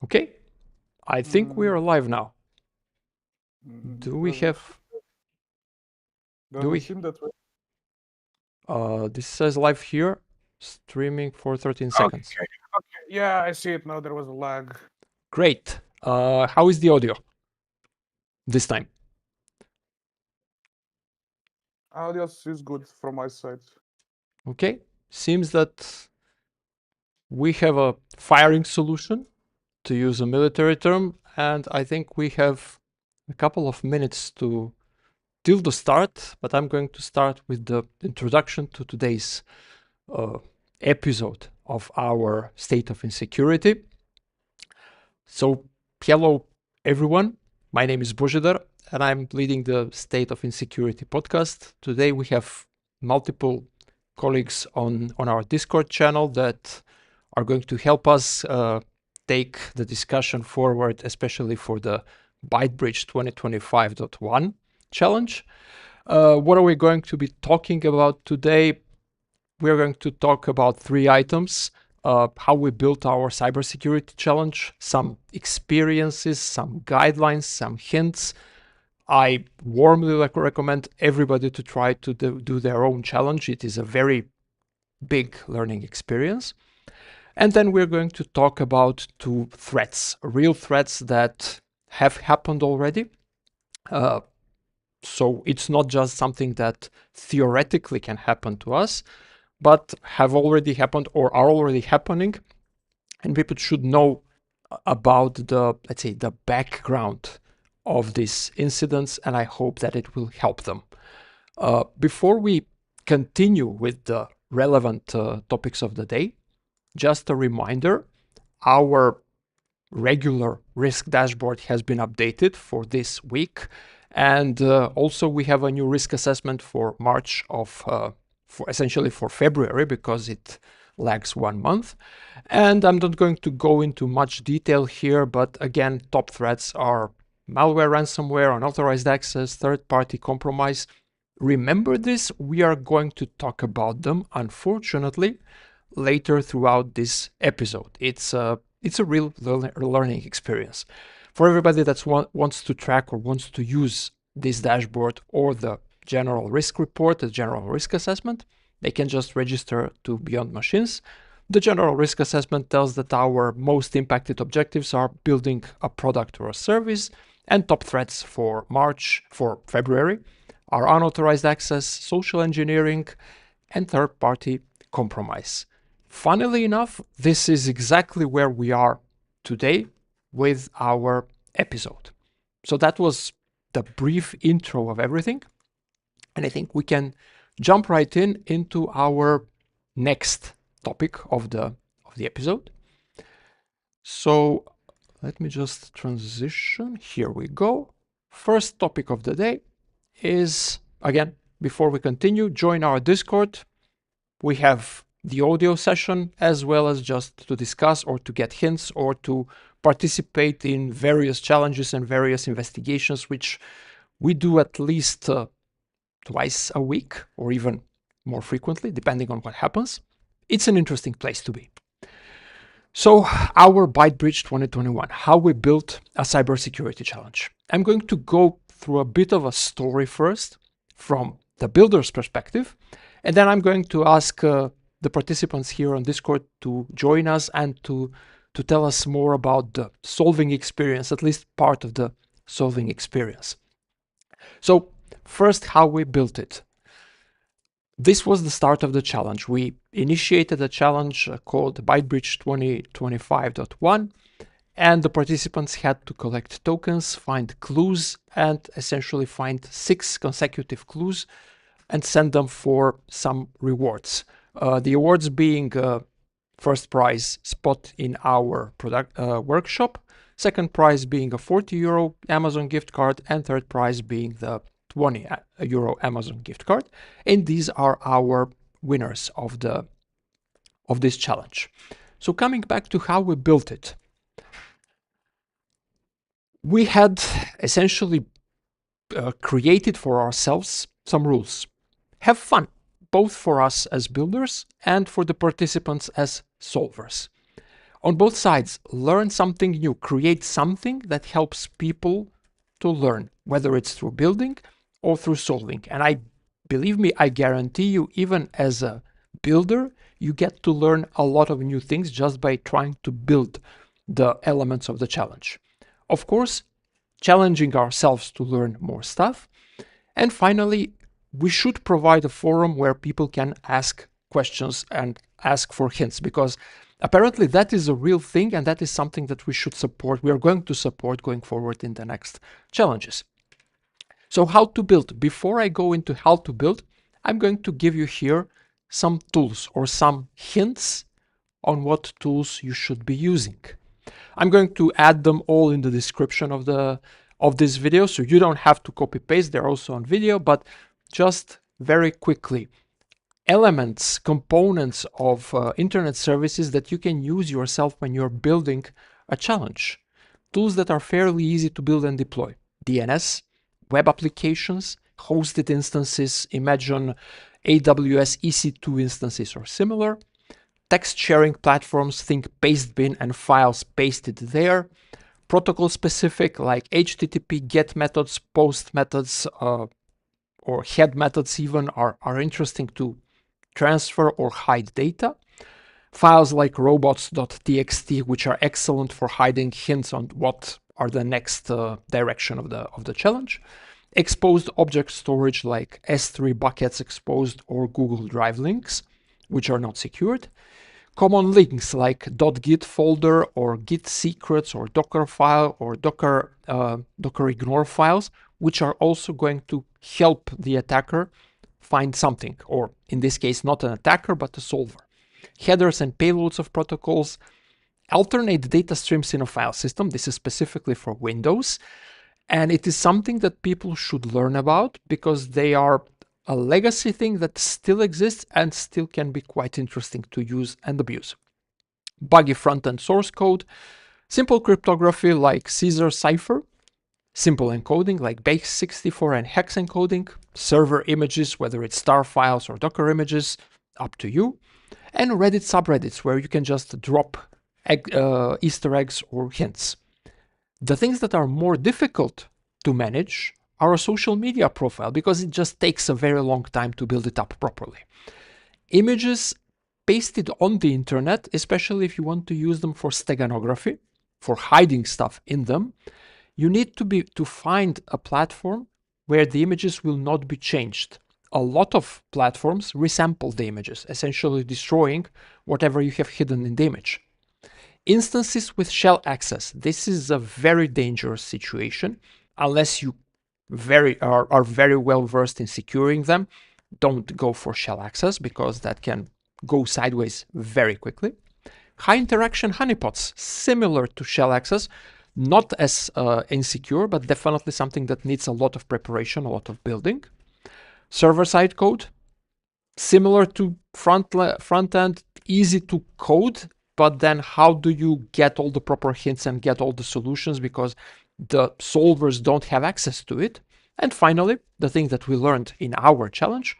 Okay, I think we are live now. Do we Doesn't have, do doesn't we, seem that way. this says live here, streaming for 13 seconds. Okay, okay. Yeah, I see it now. There was a lag. Great. How is the audio this time? Audio is good from my side. Okay, seems that we have a firing solution, to use a military term, and I think we have a couple of minutes to till the start, but I'm going to start with the introduction to today's uh, episode of our State of Insecurity. So, hello everyone. My name is Božidar, and I'm leading the State of Insecurity podcast. Today we have multiple colleagues on our Discord channel that are going to help us take the discussion forward, especially for the ByteBreach 2025.1 challenge. What are we going to be talking about today? We're going to talk about three items: how we built our cybersecurity challenge, some experiences, some guidelines, some hints. I warmly recommend everybody to try to do their own challenge. It is a very big learning experience. And then we're going to talk about two threats, real threats that have happened already. So it's not just something that theoretically can happen to us, but have already happened or are already happening. And people should know about the, let's say, the background of these incidents, and I hope that it will help them. Before we continue with the relevant topics of the day, just a reminder, our regular risk dashboard has been updated for this week. And also we have a new risk assessment for March of, for essentially for February, because it lags 1 month. And I'm not going to go into much detail here, but again, top threats are malware, ransomware, unauthorized access, third-party compromise. Remember this, we are going to talk about them, unfortunately, later throughout this episode. It's a real learning experience. For everybody that wants to track or wants to use this dashboard or the general risk report, the general risk assessment, they can just register to Beyondmachines. The general risk assessment tells that our most impacted objectives are building a product or a service, and top threats for February are unauthorized access, social engineering, and third-party compromise. Funnily enough, this is exactly where we are today with our episode. So that was the brief intro of everything. And I think we can jump right into our next topic of the episode. So let me just transition. Here we go. First topic of the day is, again, before we continue, join our Discord. We have the audio session, as well as just to discuss or to get hints or to participate in various challenges and various investigations, which we do at least twice a week or even more frequently, depending on what happens. It's an interesting place to be. So, our ByteBreach 2021, how we built a cybersecurity challenge. I'm going to go through a bit of a story first from the builder's perspective, and then I'm going to ask the participants here on Discord to join us and to tell us more about the solving experience, at least part of the solving experience. So, first, how we built it. This was the start of the challenge. We initiated a challenge called ByteBreach 2025.1, and the participants had to collect tokens, find clues, and essentially find 6 consecutive clues and send them for some rewards. The awards being first prize spot in our product workshop, second prize being a 40 euro Amazon gift card, and third prize being the 20 euro Amazon gift card. And these are our winners of this challenge. So coming back to how we built it, we had essentially created for ourselves some rules. Have fun, both for us as builders and for the participants as solvers. On both sides, learn something new, create something that helps people to learn, whether it's through building or through solving. And believe me, I guarantee you, even as a builder, you get to learn a lot of new things just by trying to build the elements of the challenge. Of course, challenging ourselves to learn more stuff. And finally, we should provide a forum where people can ask questions and ask for hints, because apparently that is a real thing, and that is something that we should support. We are going to support going forward in the next challenges. So how to build? Before I go into how to build, I'm going to give you here some tools or some hints on what tools you should be using. I'm going to add them all in the description of this video, so you don't have to copy paste. They're also on video, but just very quickly, elements, components of internet services that you can use yourself when you're building a challenge. Tools that are fairly easy to build and deploy. DNS, web applications, hosted instances, imagine AWS EC2 instances or similar. Text sharing platforms, think pastebin and files pasted there. Protocol specific like HTTP GET methods, POST methods, or head methods even are interesting to transfer or hide data. Files like Robots.txt, which are excellent for hiding hints on what are the next direction of the challenge. Exposed object storage like S3 buckets exposed or Google Drive links, which are not secured. Common links like .git folder or git secrets or Dockerfile or Docker ignore files, which are also going to help the attacker find something, or in this case, not an attacker, but a solver. Headers and payloads of protocols. Alternate data streams in a file system. This is specifically for Windows. And it is something that people should learn about because they are a legacy thing that still exists and still can be quite interesting to use and abuse. Buggy front-end source code, simple cryptography like Caesar cipher, simple encoding like base64 and hex encoding, server images, whether it's star files or Docker images, up to you, and Reddit subreddits where you can just drop Easter eggs or hints. The things that are more difficult to manage are a social media profile because it just takes a very long time to build it up properly. Images pasted on the internet, especially if you want to use them for steganography, for hiding stuff in them, you need to find a platform where the images will not be changed. A lot of platforms resample the images, essentially destroying whatever you have hidden in the image. Instances with shell access. This is a very dangerous situation unless you are very well versed in securing them. Don't go for shell access because that can go sideways very quickly. High interaction honeypots, similar to shell access, not as insecure, but definitely something that needs a lot of preparation, a lot of building. Server-side code, similar to front end, easy to code, but then how do you get all the proper hints and get all the solutions because the solvers don't have access to it? And finally, the thing that we learned in our challenge,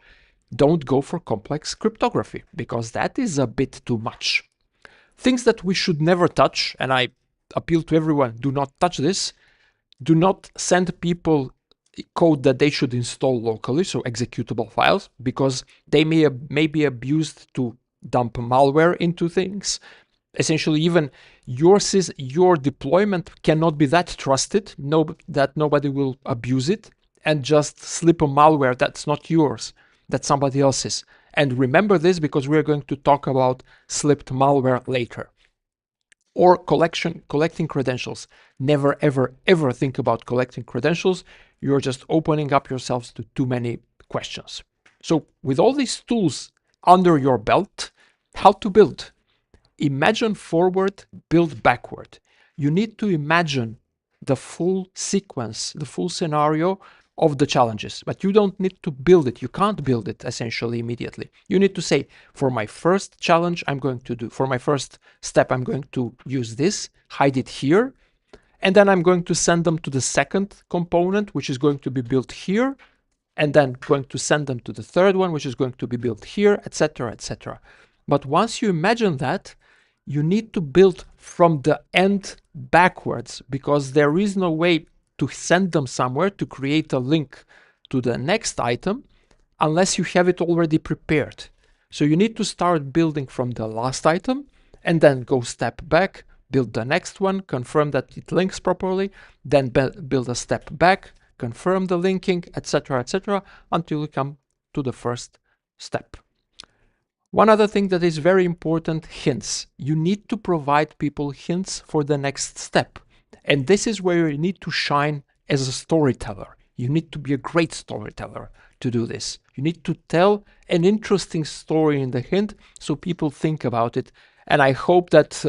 don't go for complex cryptography because that is a bit too much. Things that we should never touch, and I appeal to everyone, do not touch this. Do not send people code that they should install locally, so executable files, because they may be abused to dump malware into things. Essentially, even your deployment cannot be that trusted, that nobody will abuse it and just slip a malware that's not yours, that's somebody else's. And remember this because we're going to talk about slipped malware later. Or collecting credentials. Never, ever, ever think about collecting credentials. You're just opening up yourselves to too many questions. So with all these tools under your belt, how to build? Imagine forward, build backward. You need to imagine the full sequence, the full scenario of the challenges, but you don't need to build it. You can't build it essentially immediately. You need to say, for my first challenge, for my first step, I'm going to use this, hide it here, and then I'm going to send them to the second component, which is going to be built here, and then going to send them to the third one, which is going to be built here, etc., etc. But once you imagine that, you need to build from the end backwards, because there is no way to send them somewhere to create a link to the next item unless you have it already prepared. So you need to start building from the last item and then go step back, build the next one, confirm that it links properly, then build a step back, confirm the linking, etc., until you come to the first step. One other thing that is very important, hints. You need to provide people hints for the next step. And this is where you need to shine as a storyteller. You need to be a great storyteller to do this. You need to tell an interesting story in the hint so people think about it. And I hope that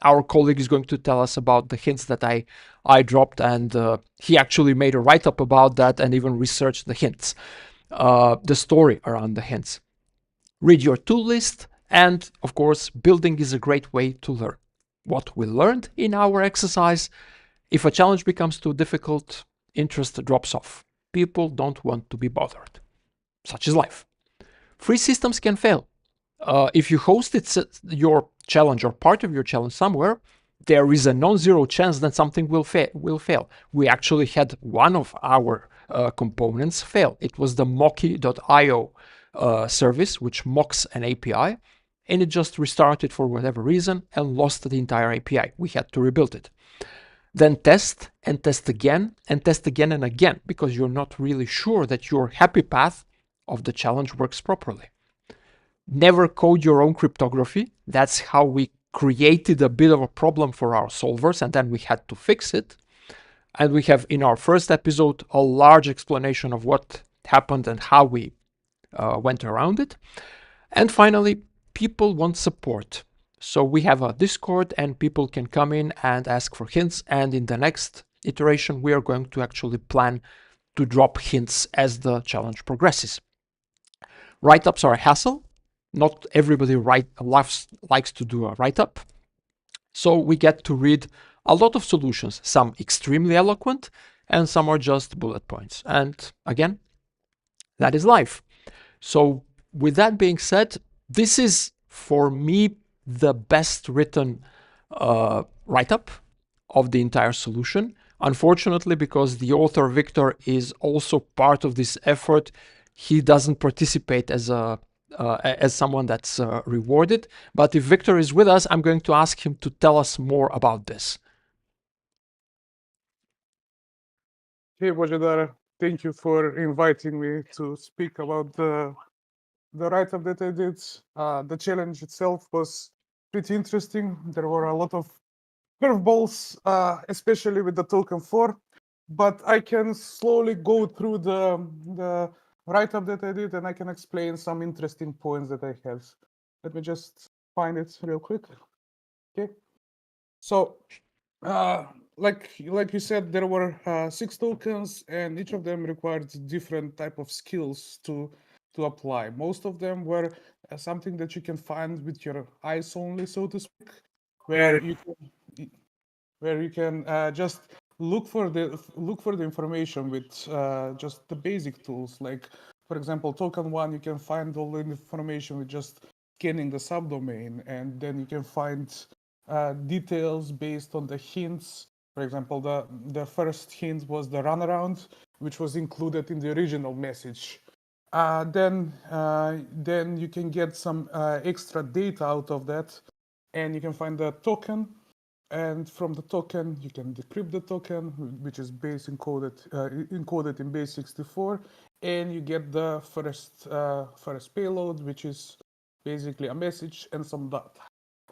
our colleague is going to tell us about the hints that I dropped, and he actually made a write-up about that and even researched the hints, the story around the hints. Read your tool list, and of course, building is a great way to learn. What we learned in our exercise: if a challenge becomes too difficult, interest drops off. People don't want to be bothered. Such is life. Free systems can fail. If you host your challenge or part of your challenge somewhere, there is a non-zero chance that something will fail. We actually had one of our components fail. It was the mocky.io service, which mocks an API, and it just restarted for whatever reason and lost the entire API. We had to rebuild it. Then test and test again and test again and again, because you're not really sure that your happy path of the challenge works properly. Never code your own cryptography. That's how we created a bit of a problem for our solvers, and then we had to fix it. And we have in our first episode a large explanation of what happened and how we went around it. And finally, people want support. So we have a Discord and people can come in and ask for hints. And in the next iteration, we are going to actually plan to drop hints as the challenge progresses. Write-ups are a hassle. Not everybody likes to do a write-up. So we get to read a lot of solutions, some extremely eloquent and some are just bullet points. And again, that is life. So with that being said, this is for me the best written write-up of the entire solution. Unfortunately, because the author Victor is also part of this effort, he doesn't participate as someone that's rewarded. But if Victor is with us, I'm going to ask him to tell us more about this. Hey, Bojidar, thank you for inviting me to speak about the write-up that I did. The challenge itself was pretty interesting. There were a lot of curveballs, especially with the token 4. But I can slowly go through the write-up that I did, and I can explain some interesting points that I have. Let me just find it real quick. Okay. So, like you said, there were 6 tokens, and each of them required different type of skills to apply. Most of them were something that you can find with your eyes only, so to speak, where you can just look for the information with just the basic tools. Like, for example, token 1, you can find all the information with just scanning the subdomain, and then you can find details based on the hints. For example, the first hint was the runaround, which was included in the original message. Then you can get some extra data out of that, and you can find the token. And from the token, you can decrypt the token, which is encoded in base 64, and you get the first payload, which is basically a message and some data.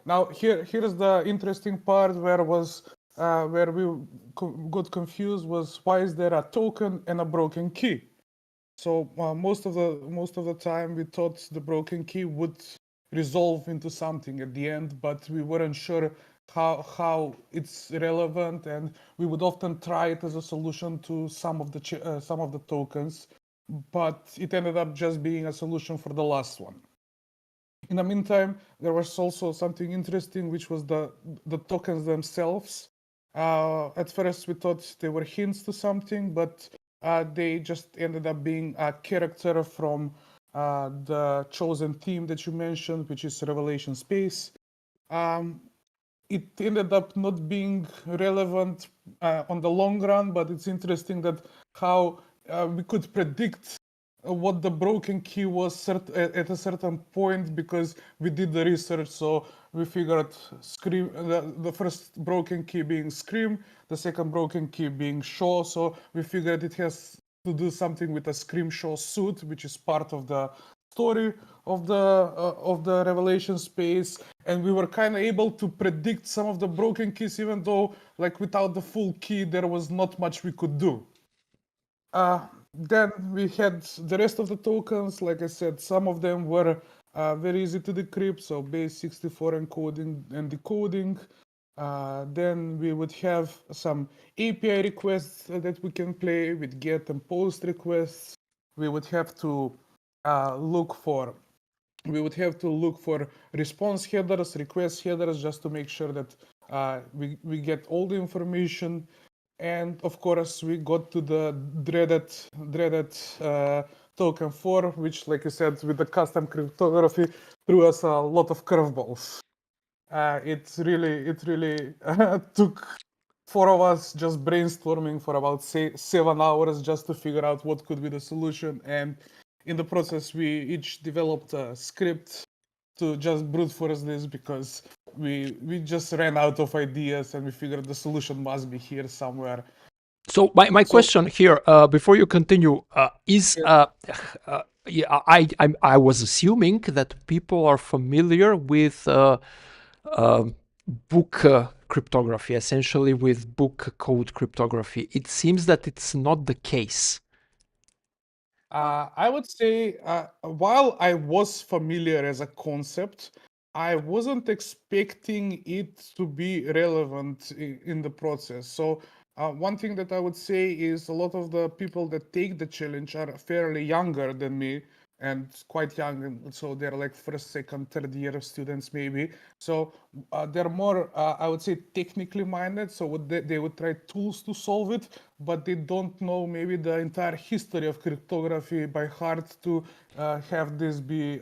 Now here's the interesting part where we got confused was, why is there a token and a broken key? So most of the time we thought the broken key would resolve into something at the end, but we weren't sure how it's relevant, and we would often try it as a solution to some of the tokens, but it ended up just being a solution for the last one. In the meantime, there was also something interesting, which was the tokens themselves. At first, we thought they were hints to something, but they just ended up being a character from the chosen theme that you mentioned, which is Revelation Space. It ended up not being relevant on the long run, but it's interesting that how we could predict what the broken key was at a certain point because we did the research. So we figured scream, the first broken key being scream, the second broken key being show. So we figured it has to do something with a scream show suit, which is part of the story of the revelation space, and we were kind of able to predict some of the broken keys, even though like without the full key there was not much we could do. Then we had the rest of the tokens. Like I said, some of them were very easy to decrypt, so base 64 encoding and decoding. Then we would have some API requests that we can play with get and post requests. We would have to look for response headers, request headers, just to make sure that we get all the information. And of course, we got to the dreaded token 4, which, like I said, with the custom cryptography, threw us a lot of curveballs. It really took 4 of us just brainstorming for about 7 hours just to figure out what could be the solution. And in the process, we each developed a script to just brute force this because we just ran out of ideas and we figured the solution must be here somewhere. So my question here, before you continue, is yeah, I was assuming that people are familiar with book cryptography, essentially with book code cryptography. It seems that it's not the case. I would say, while I was familiar as a concept, I wasn't expecting it to be relevant in the process. So, one thing that I would say is a lot of the people that take the challenge are fairly younger than me and quite young. And so they're like first, second, third year students, maybe. So, they're more, I would say, technically minded. So, they would try tools to solve it, but they don't know maybe the entire history of cryptography by heart to have this be,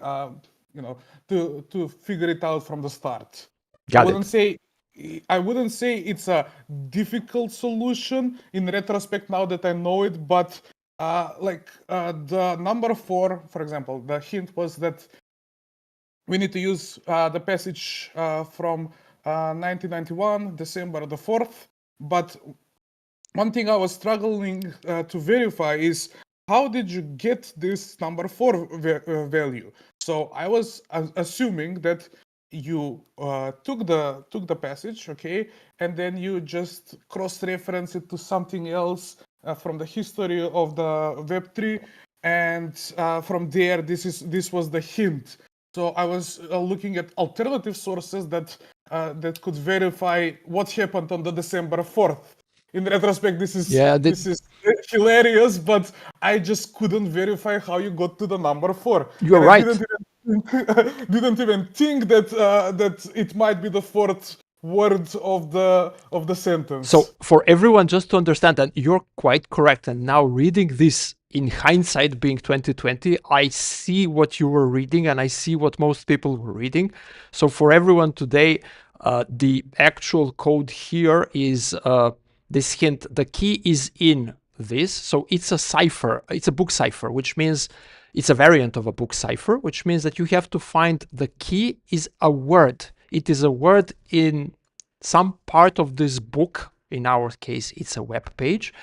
to figure it out from the start. I Got wouldn't it. say I wouldn't say it's a difficult solution in retrospect now that I know it, but the number 4, for example, the hint was that we need to use the passage from 1991, December the 4th. But one thing I was struggling to verify is how did you get this number 4 value? So I was assuming that you took the passage, okay, and then you just cross-reference it to something else from the history of the Web3, and from there, this was the hint. So I was looking at alternative sources that could verify what happened on the December 4th. In retrospect, this is Yeah, this is hilarious, but I just couldn't verify how you got to the number 4, you're and I right. didn't even think that it might be the fourth word of the So sentence. for everyone, just to understand that you're quite correct. And now reading this in hindsight, being 2020, I see what you were reading and I see what most people were reading. So for everyone today, the actual code here is this hint. The key is in this. So it's a cipher. It's a book cipher, which means it's a variant of a book cipher, which means that you have to find the key is a word. It is a word in some part of this book. In our case, it's a web page,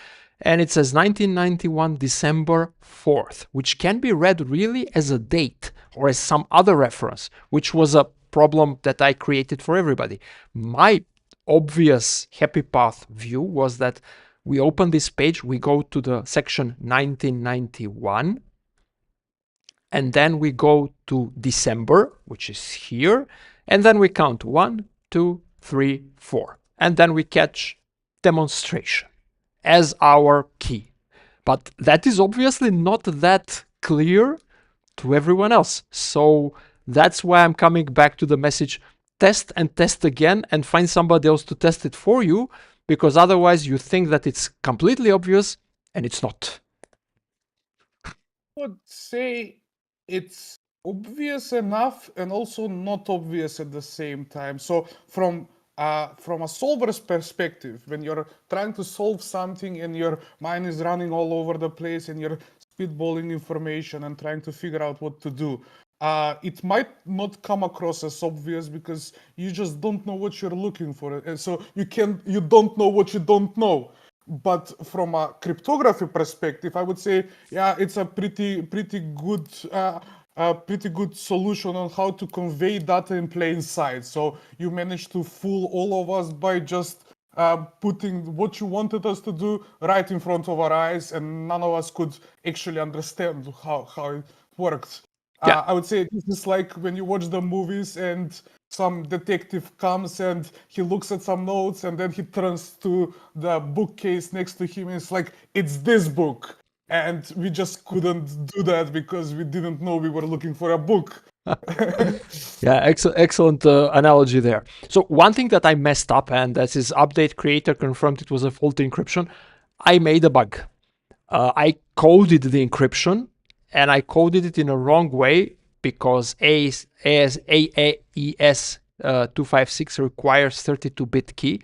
and it says 1991 December 4th, which can be read really as a date or as some other reference, which was a problem that I created for everybody. My obvious happy path view was that we open this page, we go to the section 1991, and then we go to December, which is here, and then we count 1, 2, 3, 4, and then we catch demonstration as our key. But that is obviously not that clear to everyone else. So that's why I'm coming back to the message, test and test again and find somebody else to test it for you, because otherwise you think that it's completely obvious and it's not. I would say it's obvious enough and also not obvious at the same time. So from a solver's perspective, when you're trying to solve something and your mind is running all over the place and you're spitballing information and trying to figure out what to do, it might not come across as obvious because you just don't know what you're looking for, and so you don't know what you don't know. But from a cryptography perspective, I would say, yeah, it's a pretty good solution on how to convey data in plain sight. So you managed to fool all of us by just putting what you wanted us to do right in front of our eyes, and none of us could actually understand how it worked. Yeah. I would say this is like when you watch the movies and some detective comes and he looks at some notes and then he turns to the bookcase next to him and it's like, it's this book. And we just couldn't do that because we didn't know we were looking for a book. Yeah, excellent analogy there. So one thing that I messed up, and that is update creator confirmed it was a faulty encryption. I made a bug. I coded the encryption, and I coded it in a wrong way because AES 256 requires 32-bit key.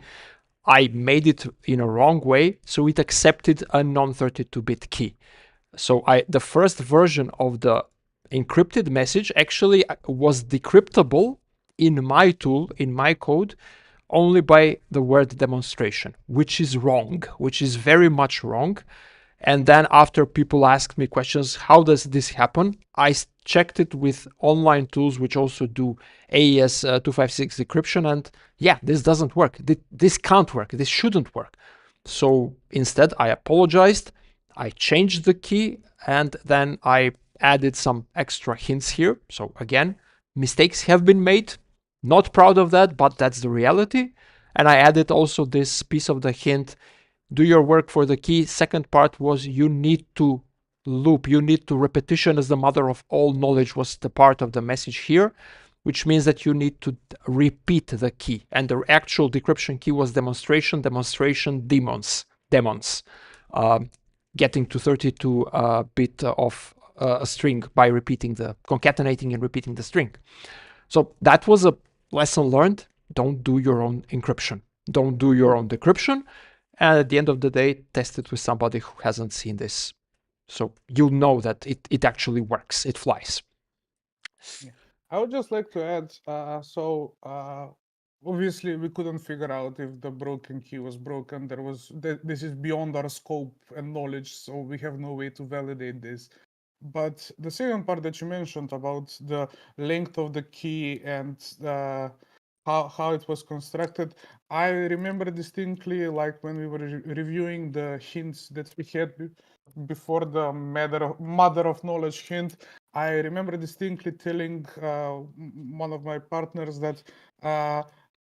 I made it in a wrong way, so it accepted a non-32-bit key. So the first version of the encrypted message actually was decryptable in my tool, in my code, only by the word demonstration, which is wrong, which is very much wrong. And then after people asked me questions, how does this happen? I checked it with online tools which also do AES 256 decryption, and yeah, this doesn't work. This can't work. This shouldn't work. So instead, I apologized. I changed the key, and then I added some extra hints here. So again, mistakes have been made. Not proud of that, but that's the reality. And I added also this piece of the hint: do your work for the key. Second part was you need to loop, you need to repetition as the mother of all knowledge was the part of the message here, which means that you need to repeat the key. And the actual decryption key was demonstration, demons, getting to 32 bit of a string by concatenating and repeating the string. So that was a lesson learned. Don't do your own encryption. Don't do your own decryption. And at the end of the day, test it with somebody who hasn't seen this. So you'll know that it actually works. It flies. Yeah. I would just like to add, obviously we couldn't figure out if the broken key was broken. This is beyond our scope and knowledge, so we have no way to validate this. But the second part that you mentioned about the length of the key and how it was constructed, I remember distinctly, like when we were reviewing the hints that we had before the mother of knowledge hint. I remember distinctly telling one of my partners that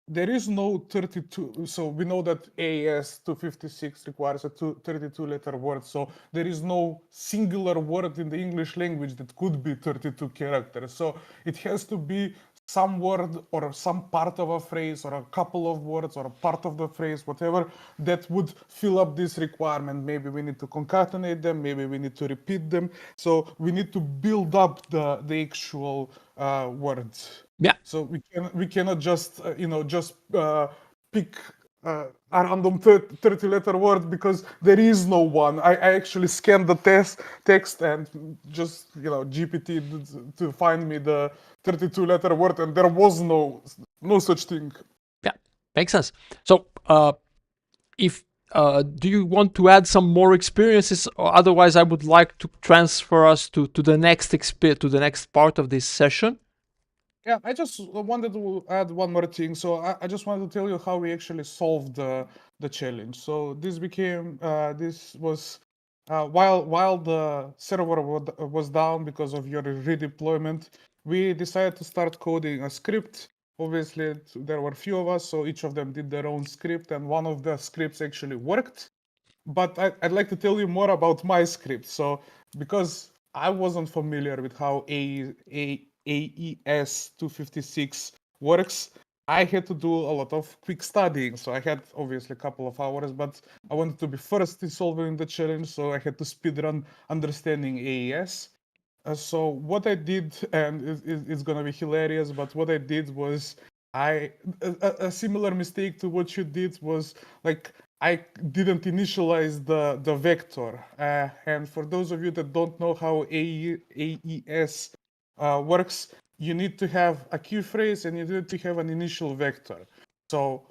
there is no 32. So we know that AES 256 requires a 32 letter word. So there is no singular word in the English language that could be 32 characters. So it has to be some word or some part of a phrase or a couple of words or a part of the phrase, whatever, that would fill up this requirement. Maybe we need to concatenate them, maybe we need to repeat them. So we need to build up the actual words. Yeah. So we cannot just pick a random 30 letter word because there is no one. I actually scanned the text and just GPT to find me the 32 letter word, and there was no such thing. Yeah. Makes sense. So if do you want to add some more experiences, or otherwise I would like to transfer us to the next part of this session. Yeah, I just wanted to add one more thing. So I just wanted to tell you how we actually solved the challenge. So this was while the server was down because of your redeployment, we decided to start coding a script. Obviously, there were a few of us, so each of them did their own script, and one of the scripts actually worked. But I'd like to tell you more about my script. So because I wasn't familiar with how AES 256 works, I had to do a lot of quick studying. So I had obviously a couple of hours, but I wanted to be first in solving the challenge, so I had to speedrun understanding AES. So what I did, and it's gonna be hilarious, but what I did was a similar mistake to what you did was like I didn't initialize the vector. And for those of you that don't know how AES works, you need to have a key phrase and you need to have an initial vector. So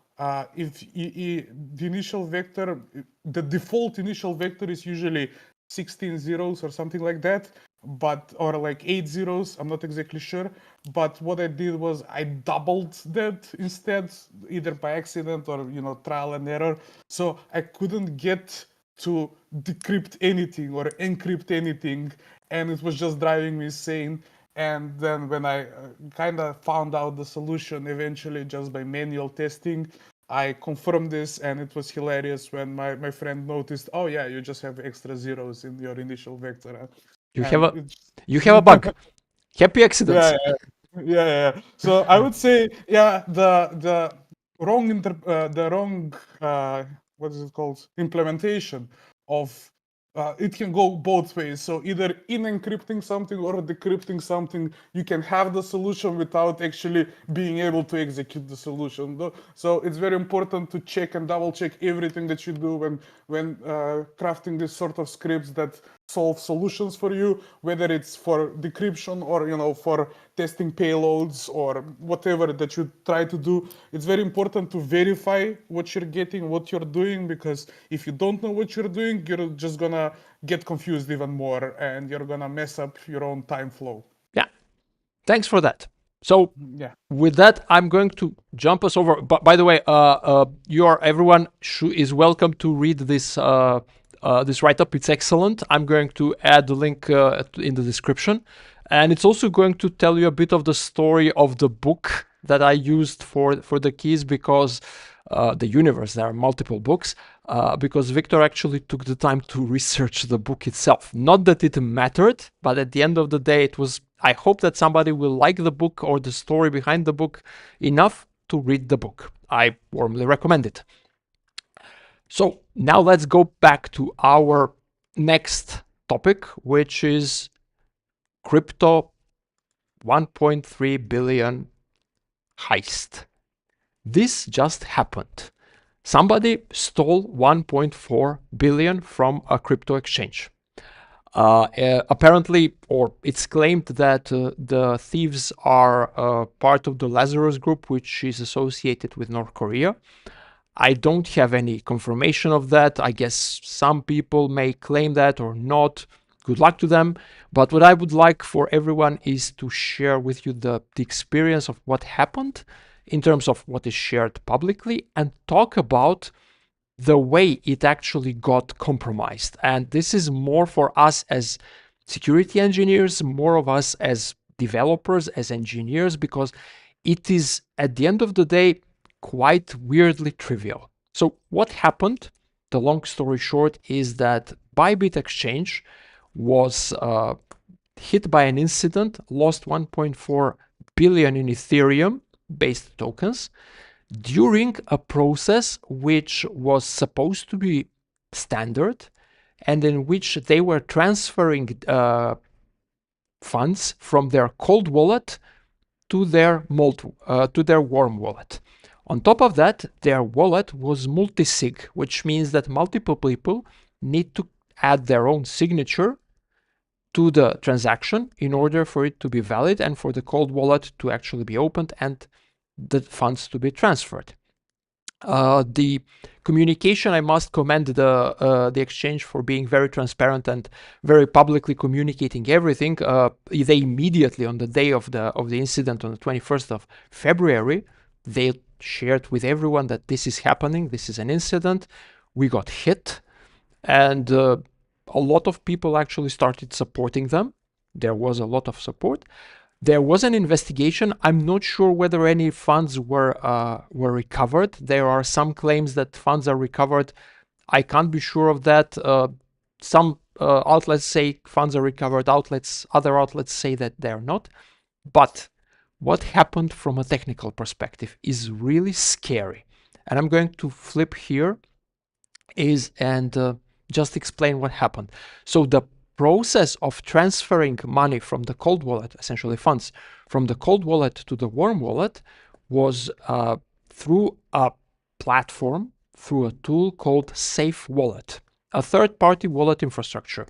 if the initial vector, the default initial vector is usually 16 zeros or something like that, but or like 8 zeros, I'm not exactly sure. But what I did was I doubled that instead, either by accident or trial and error. So I couldn't get to decrypt anything or encrypt anything, and it was just driving me insane. And then when I kind of found out the solution eventually just by manual testing, I confirmed this, and it was hilarious when my friend noticed, oh yeah, you just have extra zeros in your initial vector. You have And a it's you have a bug. Happy accidents. yeah, yeah. So I would say, yeah, the the wrong what is it called, implementation of it can go both ways. So either in encrypting something or decrypting something, you can have the solution without actually being able to execute the solution. So it's very important to check and double check everything that you do when crafting this sort of scripts that solve solutions for you, whether it's for decryption or for testing payloads or whatever that you try to do. It's very important to verify what you're getting, what you're doing, because if you don't know what you're doing, you're just gonna get confused even more and you're gonna mess up your own time flow. Yeah. Thanks for that. So Yeah. with that, I'm going to jump us over. But by the way, everyone is welcome to read this write-up. It's excellent. I'm going to add the link in the description, and it's also going to tell you a bit of the story of the book that I used for the keys, because the universe, there are multiple books, because Victor actually took the time to research the book itself. Not that it mattered, but at the end of the day, it was, I hope that somebody will like the book or the story behind the book enough to read the book. I warmly recommend it. So now let's go back to our next topic, which is crypto 1.3 billion heist. This just happened. Somebody stole 1.4 billion from a crypto exchange. Apparently, or it's claimed that the thieves are part of the Lazarus Group, which is associated with North Korea. I don't have any confirmation of that. I guess some people may claim that or not. Good luck to them. But what I would like for everyone is to share with you the experience of what happened in terms of what is shared publicly, and talk about the way it actually got compromised. And this is more for us as security engineers, more of us as developers, as engineers, because it is, at the end of the day, quite weirdly trivial. So what happened, the long story short, is that Bybit Exchange was hit by an incident, lost 1.4 billion in Ethereum based tokens during a process which was supposed to be standard, and in which they were transferring funds from their cold wallet to their warm wallet. On top of that, their wallet was multi-sig, which means that multiple people need to add their own signature to the transaction in order for it to be valid and for the cold wallet to actually be opened and the funds to be transferred. The communication, I must commend the exchange for being very transparent and very publicly communicating everything. They immediately, on the day of the incident, on the 21st of February, they shared with everyone that this is happening, this is an incident, we got hit, and a lot of people actually started supporting them. There was a lot of support. There was an investigation. I'm not sure whether any funds were recovered. There are some claims that funds are recovered. I can't be sure of that. Some outlets say funds are recovered. Other outlets say that they're not. But what happened from a technical perspective is really scary. And I'm going to flip here and just explain what happened. So the process of transferring money from the cold wallet, essentially funds, from the cold wallet to the warm wallet was through a platform, through a tool called Safe Wallet, a third-party wallet infrastructure.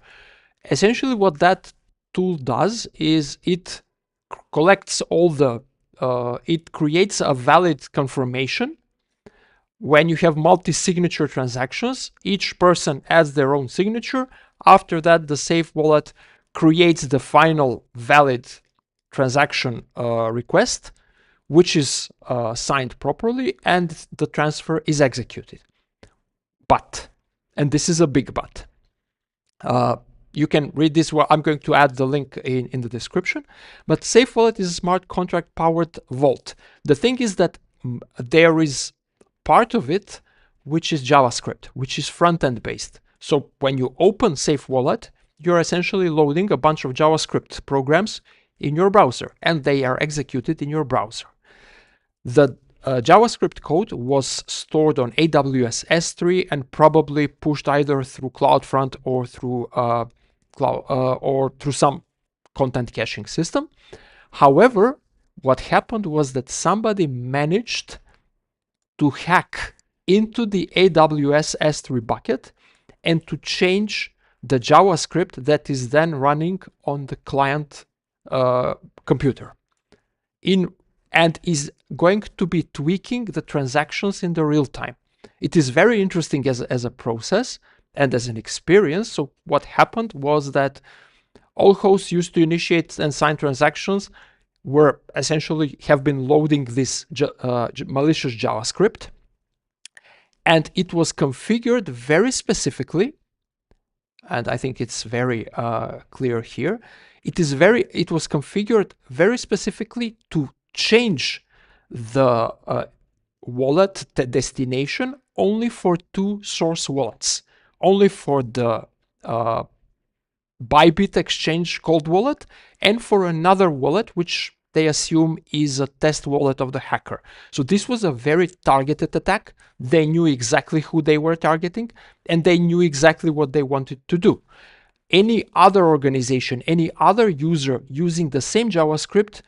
Essentially what that tool does is it collects all the, it creates a valid confirmation. When you have multi-signature transactions, each person adds their own signature. After that, the Safe Wallet creates the final valid transaction request, which is signed properly, and the transfer is executed. But, and this is a big but, you can read this. Well, I'm going to add the link in the description. But Safe Wallet is a smart contract powered vault. The thing is that there is part of it which is JavaScript, which is front-end based. So when you open Safe Wallet, you're essentially loading a bunch of JavaScript programs in your browser, and they are executed in your browser. The JavaScript code was stored on AWS S3 and probably pushed either through CloudFront or through some content caching system. However, what happened was that somebody managed to hack into the AWS S3 bucket and to change the JavaScript that is then running on the client computer and is going to be tweaking the transactions in the real time. It is very interesting as a process and as an experience. So what happened was that all hosts used to initiate and sign transactions were essentially have been loading this malicious JavaScript, and it was configured very specifically, and I think it's very clear here. It was configured very specifically to change the wallet destination only for two source wallets, only for the Bybit Exchange cold wallet and for another wallet which they assume is a test wallet of the hacker. So this was a very targeted attack. They knew exactly who they were targeting, and they knew exactly what they wanted to do. Any other organization, any other user using the same JavaScript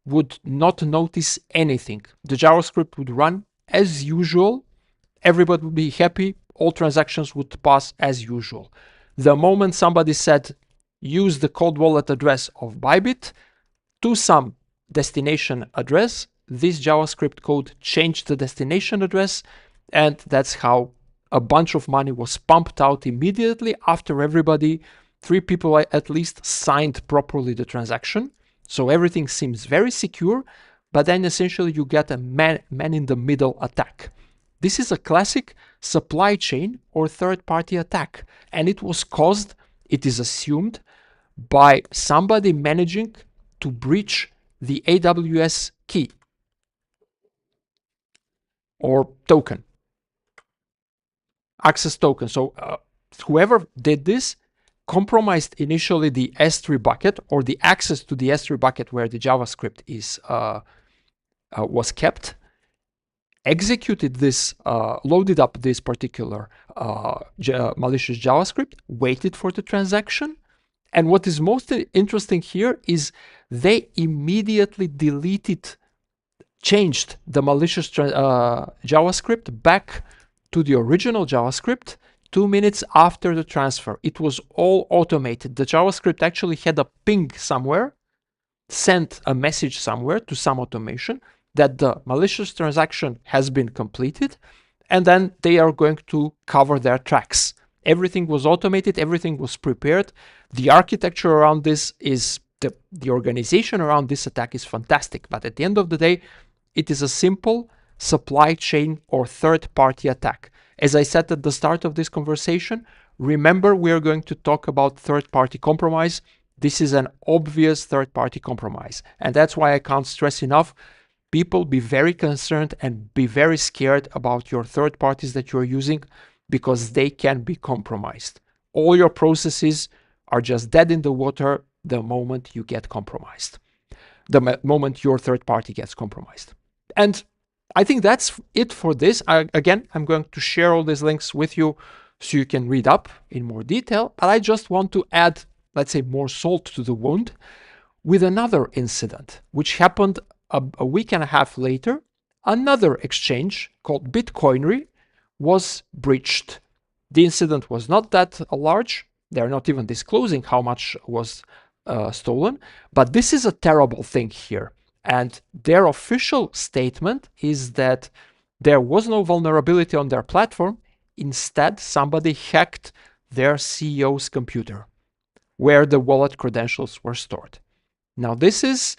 would not notice anything. The JavaScript would run as usual. Everybody would be happy. All transactions would pass as usual. The moment somebody said, use the cold wallet address of Bybit to some destination address, this JavaScript code changed the destination address, and that's how a bunch of money was pumped out immediately after everybody, 3 people at least, signed properly the transaction. So everything seems very secure, but then essentially you get a man-in-the-middle attack. This is a classic supply chain or third-party attack, and it was caused, it is assumed, by somebody managing to breach the AWS key or token, access token. So whoever did this compromised initially the S3 bucket or the access to the S3 bucket where the JavaScript is was kept, executed this, loaded up this particular malicious JavaScript, waited for the transaction. And what is most interesting here is they immediately changed the malicious JavaScript back to the original JavaScript 2 minutes after the transfer. It was all automated. The JavaScript actually had a ping somewhere, sent a message somewhere to some automation that the malicious transaction has been completed, and then they are going to cover their tracks. Everything was automated, everything was prepared. The architecture around this is, the organization around this attack is fantastic, but at the end of the day, it is a simple supply chain or third-party attack. As I said at the start of this conversation, remember we are going to talk about third-party compromise. This is an obvious third-party compromise, and that's why I can't stress enough. People, be very concerned and be very scared about your third parties that you're using, because they can be compromised. All your processes are just dead in the water the moment you get compromised, the moment your third party gets compromised. And I think that's it for this. Again, I'm going to share all these links with you so you can read up in more detail, but I just want to add let's say, more salt to the wound with another incident, which happened a week and a half later. Another exchange called Bitcointry was breached. The incident was not that large. They're not even disclosing how much was stolen, but this is a terrible thing here. And their official statement is that there was no vulnerability on their platform. Instead, somebody hacked their CEO's computer where the wallet credentials were stored. Now, this is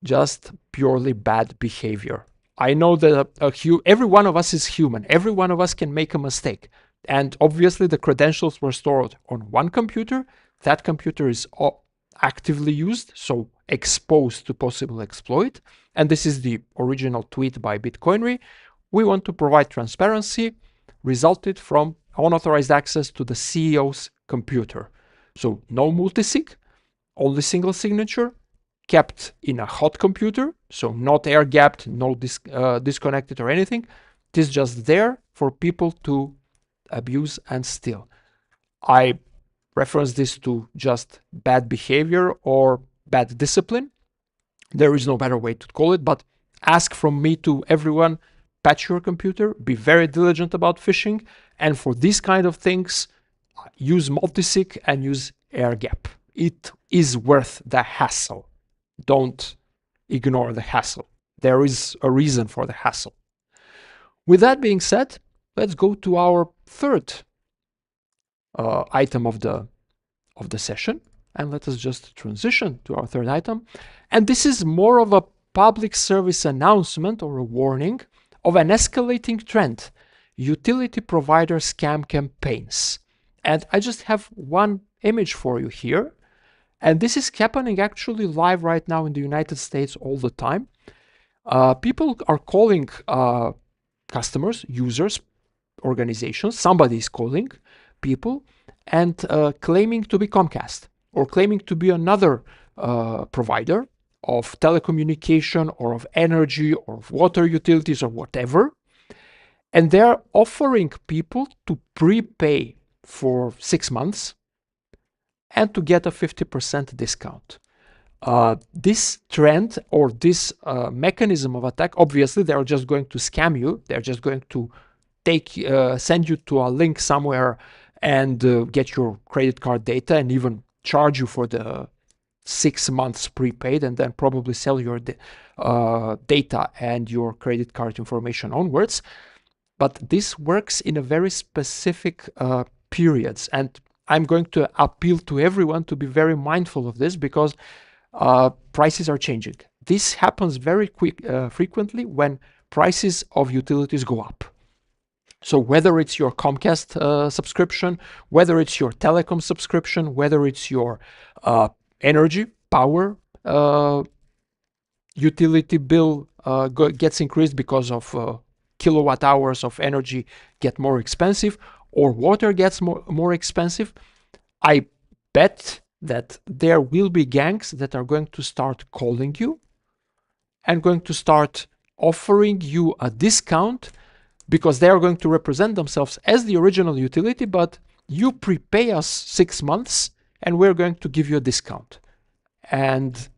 just purely bad behavior. I know that every one of us is human. Every one of us can make a mistake. And obviously, the credentials were stored on one computer. That computer is actively used, so exposed to possible exploit. And this is the original tweet by Bitcointry. We want to provide transparency resulted from unauthorized access to the CEO's computer. So no multisig, only single signature, kept in a hot computer, so not air-gapped, no disconnected or anything. It is just there for people to abuse and steal. I reference this to just bad behavior or bad discipline. There is no better way to call it, but ask from me to everyone, patch your computer, be very diligent about phishing, and for these kind of things, use multisig and use air-gap. It is worth the hassle. Don't ignore the hassle. There is a reason for the hassle. With that being said, let's go to our third item of the session, and let us just transition to our third item. And this is more of a public service announcement or a warning of an escalating trend: utility provider scam campaigns. And I just have one image for you here. And this is happening actually live right now in the United States all the time. People are calling customers, users, organizations. Somebody is calling people and claiming to be Comcast or claiming to be another provider of telecommunication or of energy or of water utilities or whatever. And they're offering people to prepay for 6 months and to get a 50% discount. This trend or this mechanism of attack, obviously they're just going to scam you. They're just going to send you to a link somewhere and get your credit card data and even charge you for the 6 months prepaid, and then probably sell your data and your credit card information onwards. But this works in a very specific periods, and I'm going to appeal to everyone to be very mindful of this, because prices are changing. This happens very frequently when prices of utilities go up. So whether it's your Comcast subscription, whether it's your telecom subscription, whether it's your energy, power utility bill gets increased because of kilowatt hours of energy get more expensive, or water gets more expensive, I bet that there will be gangs that are going to start calling you and going to start offering you a discount, because they are going to represent themselves as the original utility, but you prepay us 6 months and we're going to give you a discount. And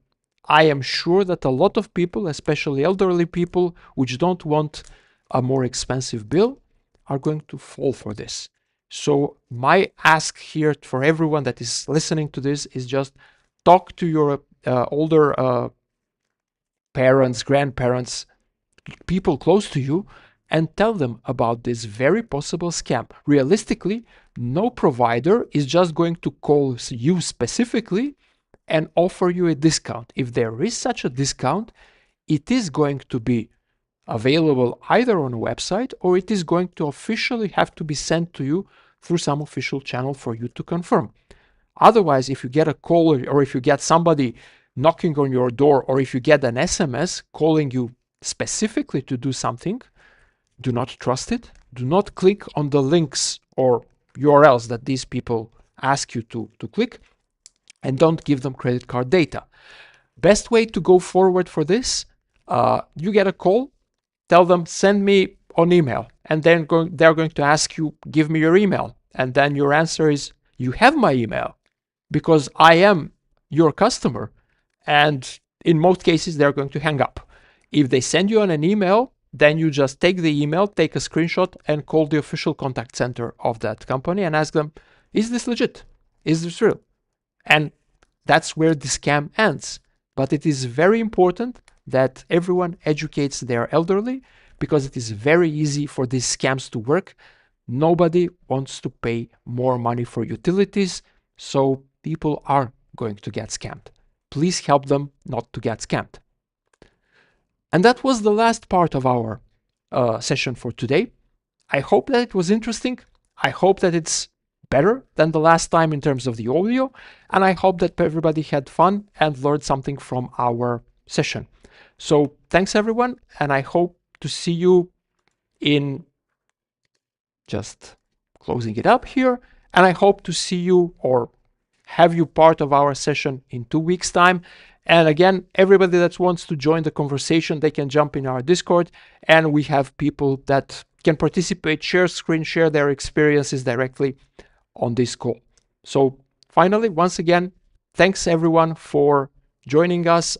I am sure that a lot of people, especially elderly people, which don't want a more expensive bill, are going to fall for this. So my ask here for everyone that is listening to this is just talk to your older parents, grandparents, people close to you, and tell them about this very possible scam. Realistically, no provider is just going to call you specifically and offer you a discount. If there is such a discount, it is going to be available either on a website, or it is going to officially have to be sent to you through some official channel for you to confirm. Otherwise, if you get a call, or if you get somebody knocking on your door, or if you get an SMS calling you specifically to do something, do not trust it. Do not click on the links or URLs that these people ask you to click, and don't give them credit card data. Best way to go forward for this, you get a call, tell them, send me on email, and then they're going to ask you, give me your email, and then your answer is, you have my email. because I am your customer. And in most cases, they're going to hang up. If they send you an email, then you just take the email, take a screenshot, and call the official contact center of that company and ask them, is this legit? Is this real? And that's where the scam ends. But it is very important that everyone educates their elderly, because it is very easy for these scams to work. Nobody wants to pay more money for utilities, so people are going to get scammed. Please help them not to get scammed. And that was the last part of our session for today. I hope that it was interesting. I hope that it's better than the last time in terms of the audio. And I hope that everybody had fun and learned something from our session. So thanks everyone. And I hope to see you in, just closing it up here. And I hope to see you or have you part of our session in 2 weeks' time. And again, everybody that wants to join the conversation, they can jump in our Discord, and we have people that can participate, share screen, share their experiences directly on this call. So finally, once again, thanks everyone for joining us.